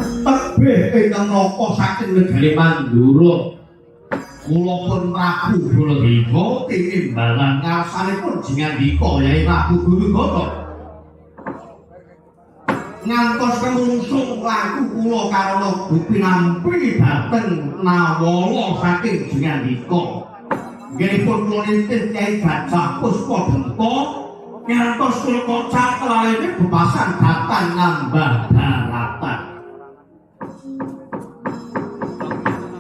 tebih ingkang napa saking negari Mandura kula pun Prabu Baladewa tinimbalan ngarsanipun jingandika Yai Prabu Gurugana ngantos kemungsung laku kula karana pinampi dhateng nawala saking jingandika nggihipun kula nitih Kyai Gajah Puspadenta ngantos kula kocak kelalene bebasan dhateng ngambah daratan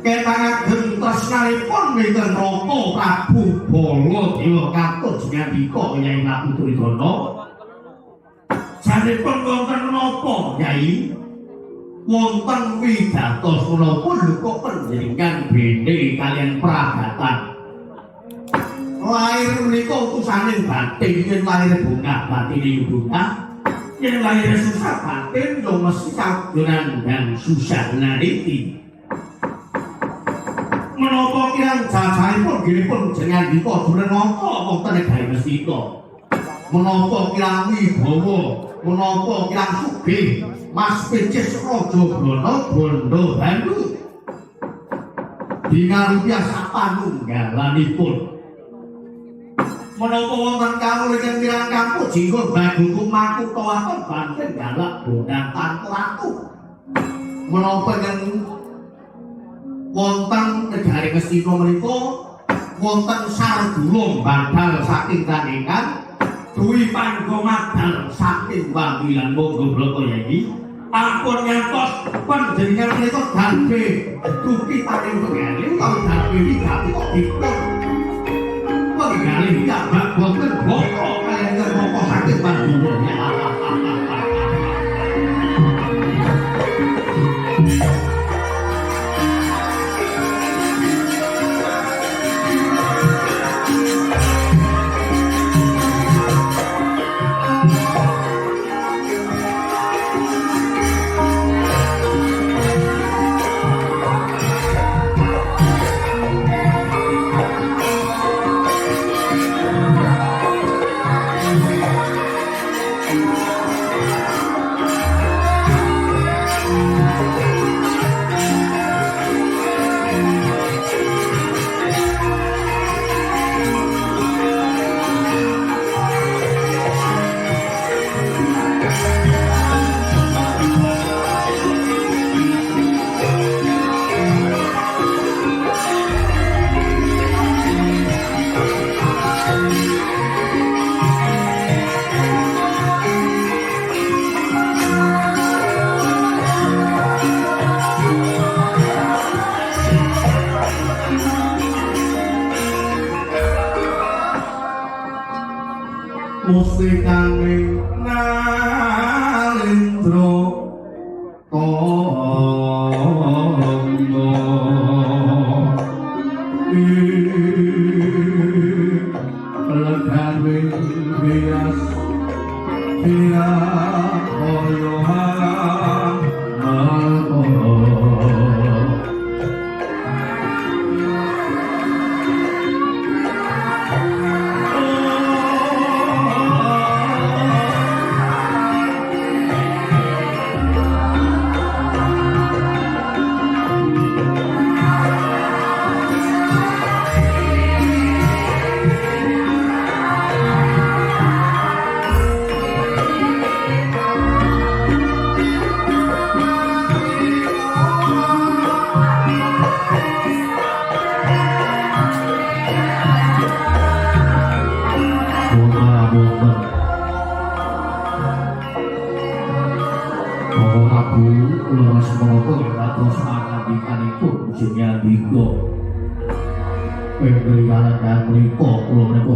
ketangageng tresnanipun wonten Raka Prabu Baladewa katut jingandika Yai Prabu Duryudana sanipun wonten napa Yai wonten wigatos menapa lho kok panjenengan bene kalian pragatan lair menika utusaning batin yen lair bungah batine bungah yen lair susah batin yo mesti kagunan dan susah nanti menapa kirang jajahipun ginipun jengandika Durenaka wonten negari Mestika menapa kirang wibawa menapa kirang sugih Mas Pecis Rajagana Bondo Bandu dingarupiah sapanunggalanipun menapa wonten kawula ingkang kirang kampuh jinggo Bagunggung Makuthawaton Banten galak Bondatan Ratu menapa ingkang wonten negari Mestika menika wonten Sardula badal saking Kanengan Dwi Panggomadal saking Wambilan monggo bloko Yai ampun ngantos panjenengan menika dambe duki taring pengali utawi dambe wigati kok dipun pengali wigati boten boko kaliyan boko saking Pandura Mustikane nalendra tangga legane bias dia koyo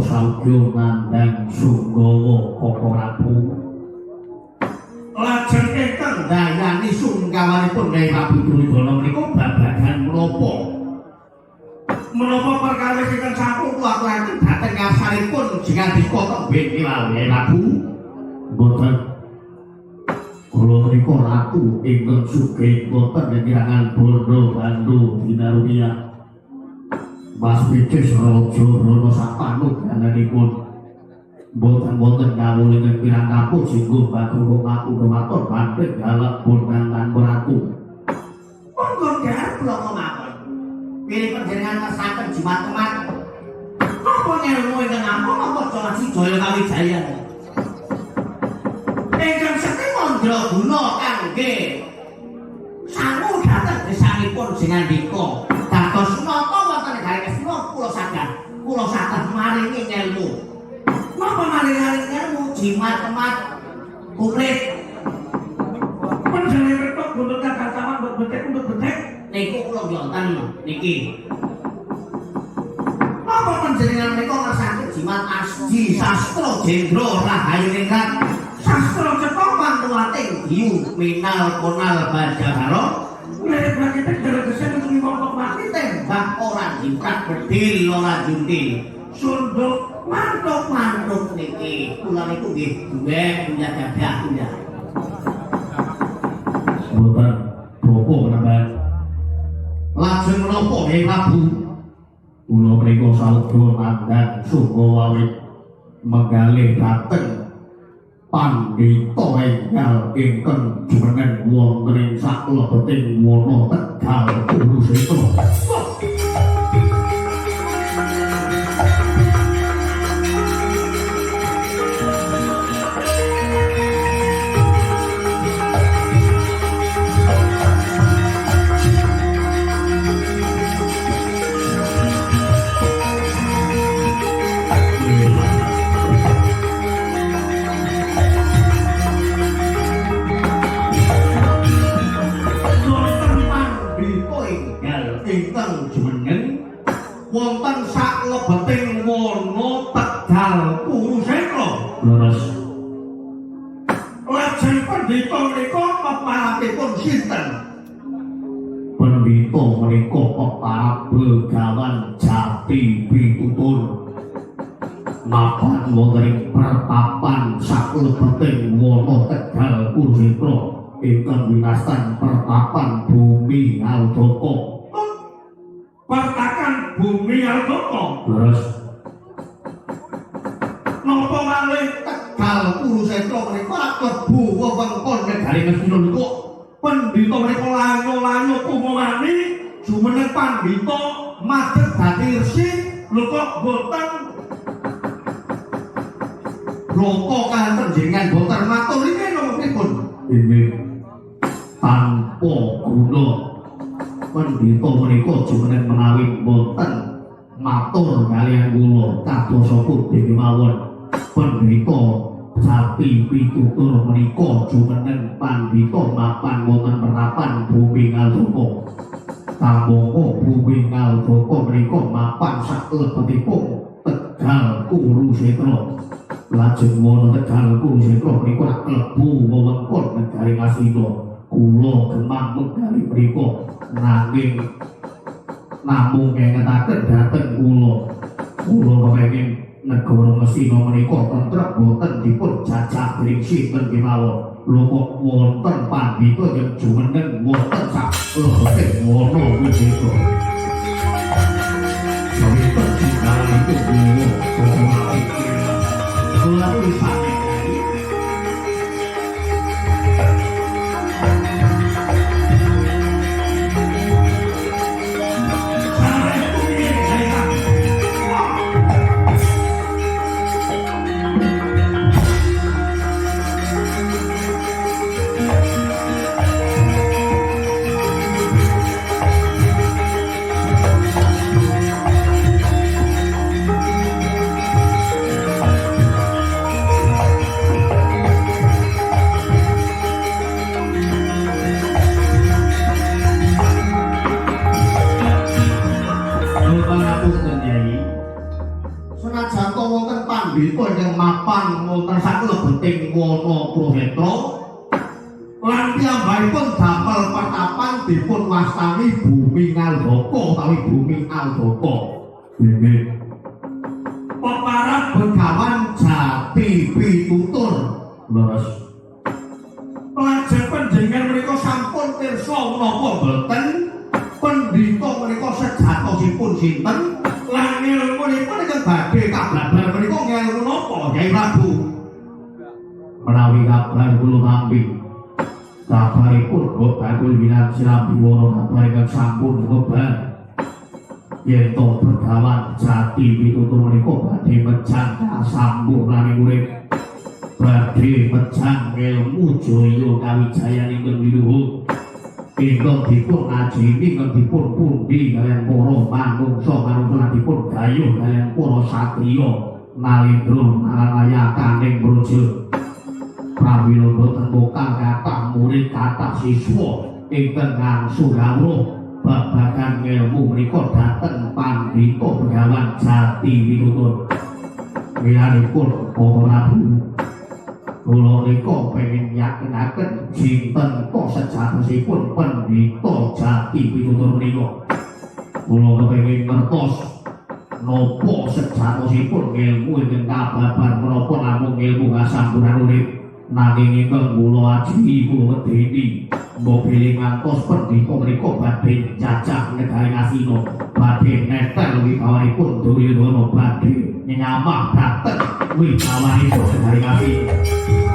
Saudya Nandang Sunggawa Koko Prabu lajeng ingkang ndayani sungkawanipun Kyai Prabu Duryudana menika babagan menapa perkawis ingkang sampun kuwaturaken dhateng ngarsanipun jingandika tembing wau Kyai Prabu mboten kula menika ratu ingkang sugih mboten ngirangan Bondo Bandu dinarupiah Mas Pecis Rajagana sapanunggalanipun boten kawula ingkang pirang kapur singgung Bagunggung Makuthawaton Banten galak Bondatan Ratu Monggo garap kula kemawon. Pilih panjenengan ngesaken jimat kemat. Apa ngelmu ingkang ampun apa Cawasi Jaya Kawijaya. Ingkang sekti mandra guna kangge sangu dhateng gesangipun singandika dados nata wonten negari Kresna kula saged maringi ngelmu. Napa maringi ngelmu jimat kemat kulit panjenengan ketok gunung kagasawan betek niku kula wonten niki. Apa panjenengan menika ngersakaken jimat asji sastra jendra rahayu ningrat sastra cetha pantuwating diyu minal konal bajagara lek kita dhewe-dhewe niki kok mati tembak ora jimprat bedil ora juntil sunduk mantuk niki kula niku nggih duwe punya gadah punya boten propo menapa lajeng menapa ing Prabu kula menika saudha mandhang sungguh wawit menggalih dhateng pandhita ingkang jumeneng wonten ing saklebeting wana Tegal Kurusetra. Wonten saklebeting wana Tegal Kurusetra. Leres. Lajeng pendhita menika peparatipun sinten? Pendhita menika peparat Begawan Jati Pitutur. Mapan wonten ing pertapan saklebeting wana Tegal Kurusetra ingkang winastan pertapan Bumi Aldaka. Pertakan Bumi Aldaka. Terus napa malih Tegal Kurusetra menika klebu wewengkon negari Kresna niku pendhita menika lanyo-lanyo kumawani jumeneng pandhita madhep dadi resi lho kok boten roko kan panjenengan boten matur iki lho pripun inggih tanpa guna pendhita menika jumeneng menawi boten matur kaliyan kula kadosipun dene mawon pendhita Jati Pitutur menika jumeneng pandhita mapan wonten perapan Bumi Aldaka. Kamangka Bumi Aldaka menika mapan saklebetipun Tegal Kurusetra. Lajeng wana Tegal Kurusetra menika klebu wewengkon negari Ngastina. Kula gemah megali menika nanging namung ngetaken dhateng kula kepengin negara Ngastina menika tentrem boten dipun jajah dening sinten kemawon. Lho kok wonten pandhita yang jumeneng wonten saklebeting wana Kurusetra. Sampun sekali itu kula iki pandhita yang mapan wonten saklebeting wana Kurusetra lan piyambakipun damel pertapan dipun wastani Bumi Aldaka utawi Bumi Aldaka. Inggih peparat Begawan Jati Pitutur. Leres. Lajeng panjenengan menika sampun pirsa menapa boten pendhita menika sejatosipun sinten lan ilmunipun ingkang badhe kablabar menika ngelmu napa Kyai Prabu? Menawi kabar kula nampi kabaripun bakul winan silam diwono kabar ingkang sampun kebar yen to Begawan Jati pitutur menika badhe mejang kasampurnaning urip badhe mejang ilmu jaya kawijayanipun wiluhung ingkang dipun ajeni ingkang dipun pundi kaliyan para manungsa manungsa dipun gayuh kaliyan para satriya nalindra narayakaning praja pramila boten bokal kathah murid kathah siswa ingkang ngangsu gawruh babagan ilmu menika dhateng Pandhita Begawan Jati pitutur wilanipun para Prabu kula nika pengin yakinaken sinten to sejatosipun Pandhita Jati pitutur menika kula kepengin ngertos napa sejatosipun ilmu ingkang kababar menapa namung ilmu kasampuran urip nanging ingkang kula ajeni kula wedeni mobil ngantos Pandhita menika badhe jajah negari Ngastina badhe netel wibawanipun Duryudana badhe nyamah dhateng wibawanipun negari Ngastina.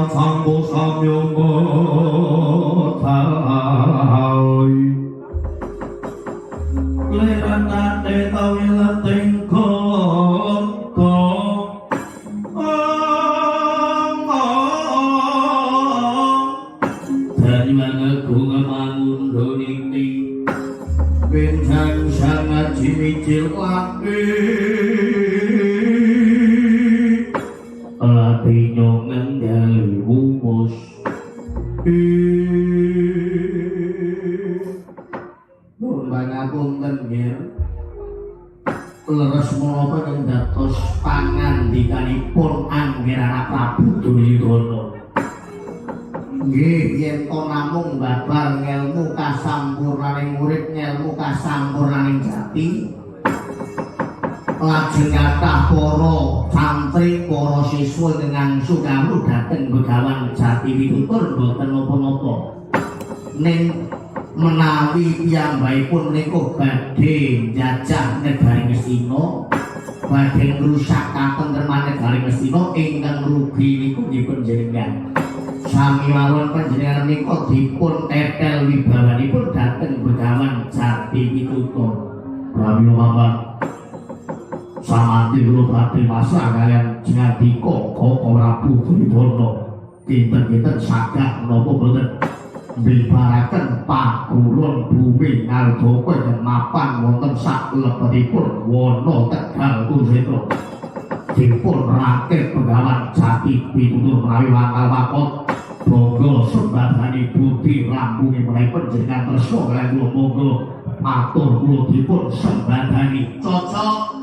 Sambo samyongo thai leranate tawilating koto dari mangaku ngamangundo ningti benjang sangat jimicil laki latinyo ngendali humus nun pangapunten nggih leres menapa ing dados pangandikanipun Anggirana Prabu Duryudana nggih yen to namung babar ngelmu kasampurnaning urip ngelmu kasampurnaning jati lajeng kathah para santri para siswa dengan sugawuh dhateng Begawan Jati pitutur boten napa-napa ning menawi piyambakipun menika badhe njajah negari Ngastina badhe ngrusak katentreman negari Ngastina ingkang rugi niku dipun jenengan sami mawon panjenengan menika dipun tetel wibawanipun dhateng Begawan Jati pitutur pramila mawon samanti kula badhe masrah kaliyan Jnadika Koko Prabu Duryudana kinten-kinten sagah menapa boten mbibaraken pakulon bumi Ngaldaka ingkang mapan wonten sak lebetipun wana Tegal Kusetra dipun rakit Begawan Jati pitutur menawi wangkal wakot boga sembadani budi lambunge menawi panjenengan tresna kaliyan kula monggo matur kula dipun sembadani cocok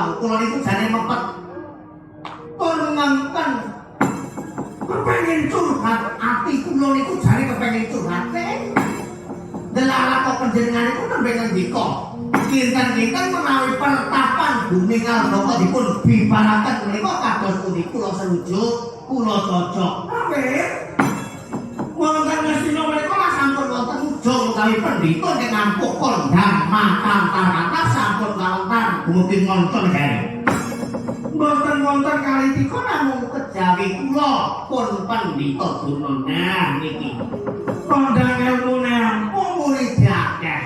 wau kula niku jane mepet pun ngangken kepengin curhat ati kula niku jane kepengin curhat delalah kok panjenengan niku nembe ngendika kinten-kinten menawi pertapan bumi Ngaldaka dipun bibaraken menika kados pundi kula serujuk kula cocok nggih wonten ngastina menika sampun wonten ujung kali pendhita ing ngampuk kondang makam tarata sampun kalontan dumugi ngonten gawe mboten wonten kali tika namung kejawi kula pun pendhita Durna nah niki kondang ilmune ampun murid akeh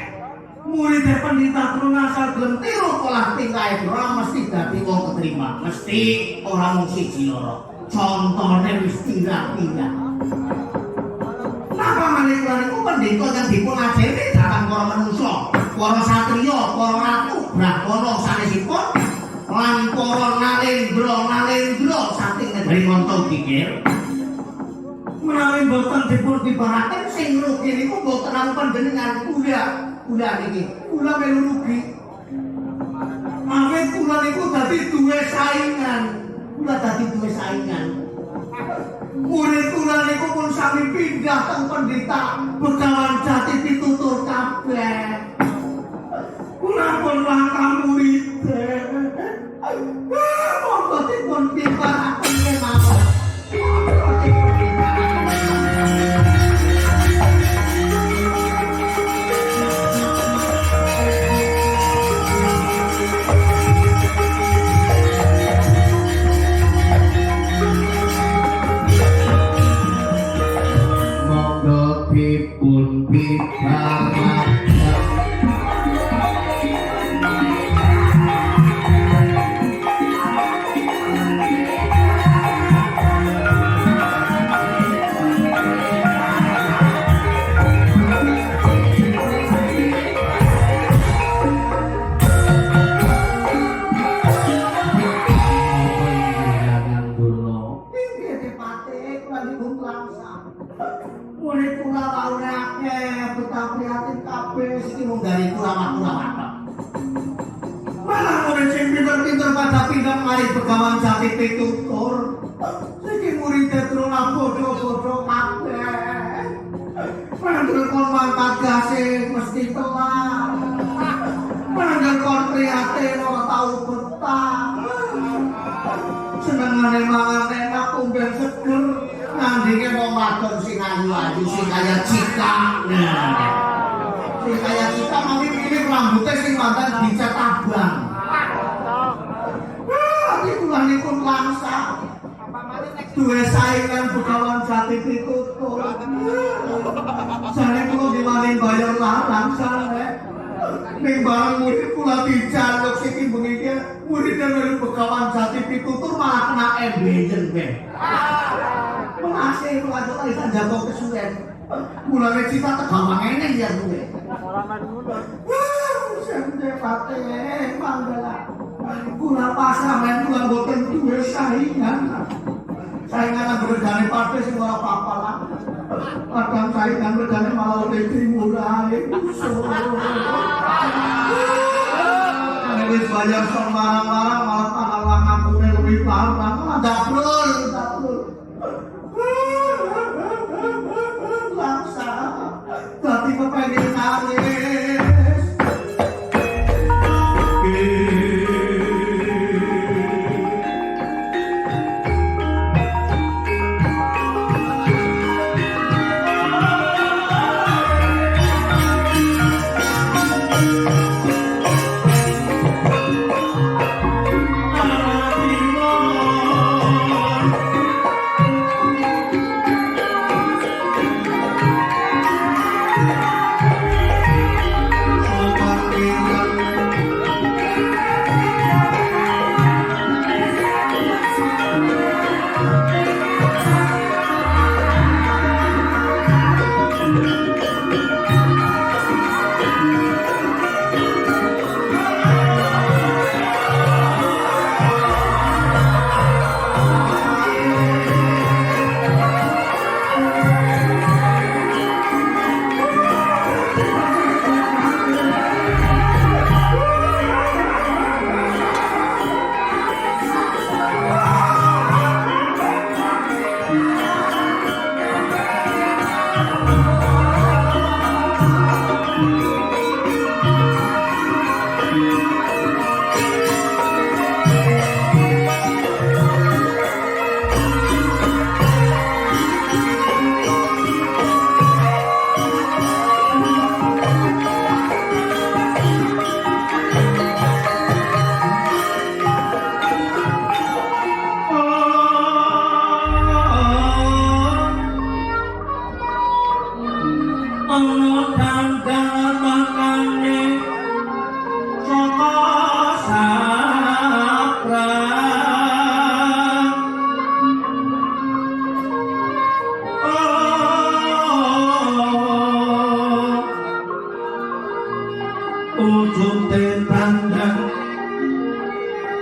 murid pendhita Durna sagem tiru pola tingkahe ora mesti dadi wong keterima mesti ora mung siji loro contone wis pirang-pirang napa maneka niku pendhita yang dipun ajeni dhateng para manungsa para satriya para ratu brahmana sanesipun lan para nalendra saking negari Manta Kikir menawi boten dipun tibaraken sing rugi niku boten namung panjenengan kula niki kula melu rugi awit kula niku dadi duwe saingan murid kula niku pun sami pindah teng pendhita Begawan Jati pitutur kabeh kula pun langkah murid monggo dipun tibaraken kemawon dipun bibaraken murid kula waune akeh betah prihatin kabeh sing mung dari kula-kula malah murid sing pinter-pinter pada pindah mari Begawan Jati pitutur iki murid Durna bodho-bodho kabeh panggil kon mangkat gase mesti telat panggil kon prihatin ora tau betah senengane mangan enak umben seger nandinge wong wadon sing ayu-ayu sing kaya Cika. Nah. Sing kaya Cika mami pilih rambutnya sing mantan dicat abang. Iki kula niku langsa. Duwe saingan Begawan Jati pitutur. Jane kula diwani bayar larang sare. Ning bareng murid kula dijaluk sing bengi iki murid melu Begawan Jati pitutur malah kena embejen ben. Mengasih lanjut lagi kan jago kesuwen mulai cita tegawan ini ya gue sende pate manggala kula pasrah men kula boten duwe saingan regane pate sing ora apa-apa lah kadang saingan regane malah lebih murah wis bayar son marang-marang malah tanggal langapune lebih parah malah dablul tapi kepengen nangis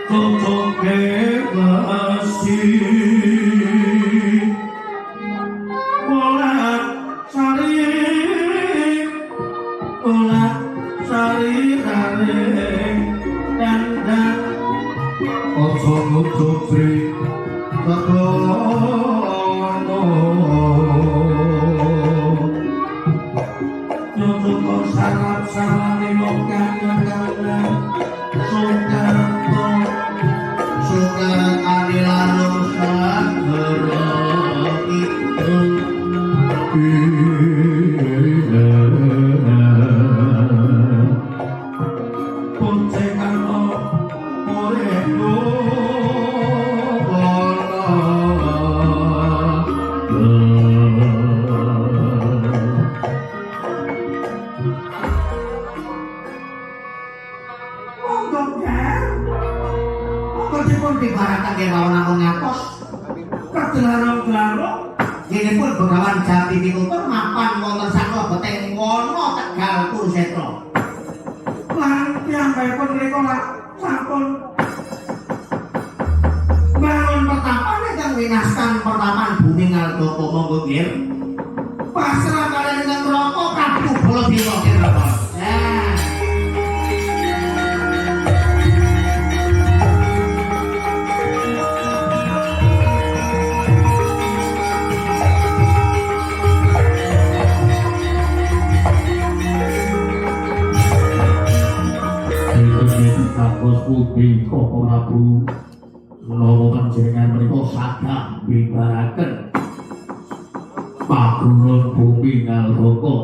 cocoke wesi olah sari raring dan ojo ngutri tekono nyucuk sarap-sarane wong kangen-kangen suka kadilaru sagara itu poncekano moreno Ginipun Begawan Jati Pitutur mapan wonten sakla beteng Wono Tegal Kurusetra. Lan piyambakipun mriku sampun bangun pertapan ingkang winastan pertapan bumi Ngaldaka monggo nggih. Pasrah kaliyan ingkang Raka Prabu Baladewa kira-kira. Kapos putih Koko Prabu menawa panjenengan menika saged bibaraken pagungan bumi Ngaldaka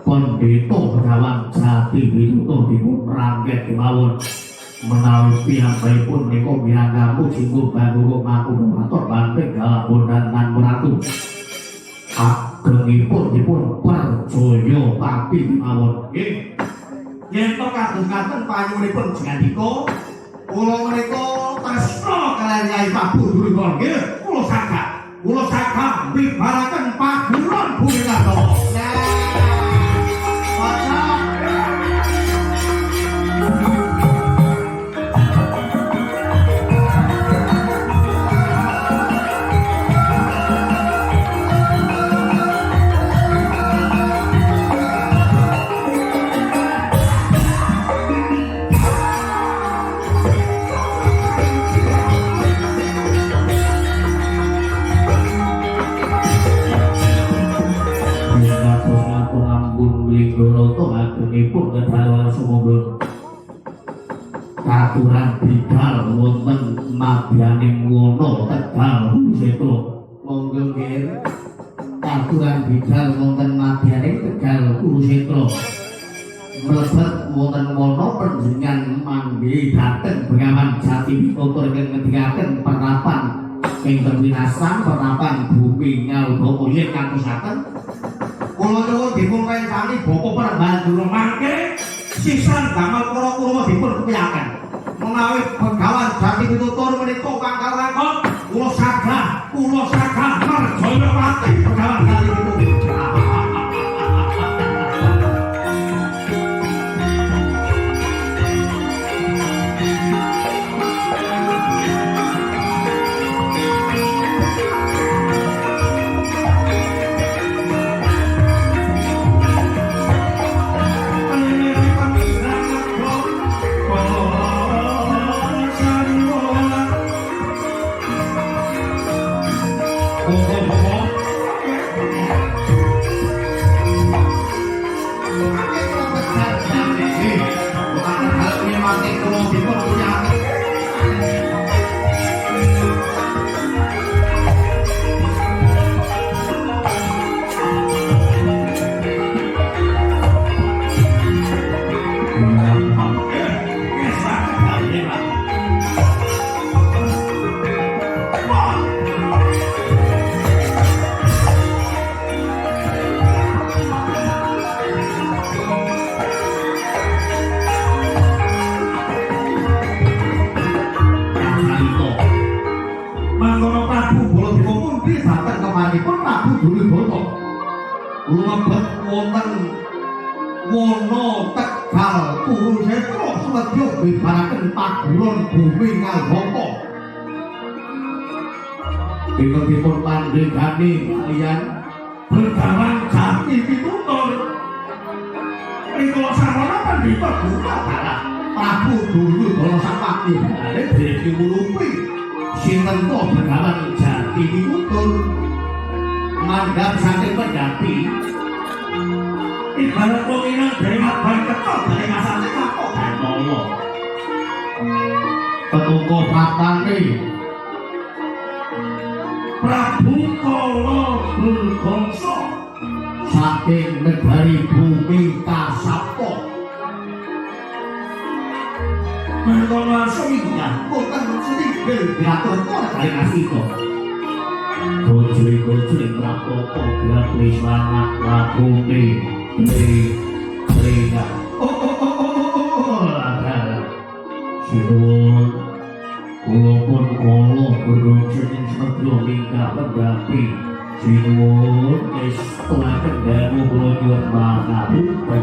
Pandita Begawan Jati Pitutur dipun rangket kemawon menawi piyambakipun menika miranggamu singgung bangun matur matur banteng galapun dan ratu agengipun dipun percaya papi kemawon nggih. Yen to kados-kados panyuwunipun Jandika, kula menika tresna kaliyan Nyai Prabu Durga nggih, kula saged mibaraken pagungan bumi Ngaldaka. Agengipun kedhawan sumangga katuran bidal wonten madyaning Wono Tegal Kurusetra. Monggo nggih katuran bidal wonten madyaning Tegal Kurusetra mlebet wonten Wono panjenengan manggi dhateng Begawan Jati Pitutur ingkang ngendikaken penerapan ingkang winastan penerapan bumi Ngaldaka yen katosaken kula nyuwun dipun rencani Bapak Prambandura mangke sisan damel para kula dipun kepiyaken menawi Begawan Jati Pitutur menika kangkal langkung kula saged merjaya pati Begawan Jati Pitutur. lumebet wonten Wono Tegal bakal turu setra swedya bibaraken paduron bumi ngalbaka. Dipun pandhegani kaliyan Begawan Jati pitutur. Rikala sarana pandhita Guna Barat Prabu Duryudana Sapati bale dadi ngulupi sinten to Begawan Jati pitutur. Manggap saking pendhati ibarat penginang dari abang ketok dari masalah kapok dan ngomong ketukuh patane Prabu Kala Durgangsa saking negari bumi Kasapta mangkon langsung inggah boten sedhik diatur kali asiko Gojri Prakoto gerak Liswanat Prabumi Trina Sinuwun kula pun kala gurung sing sedya ingkang pendhapi sinuwun estu akan dangu kula nyuwun pangapunten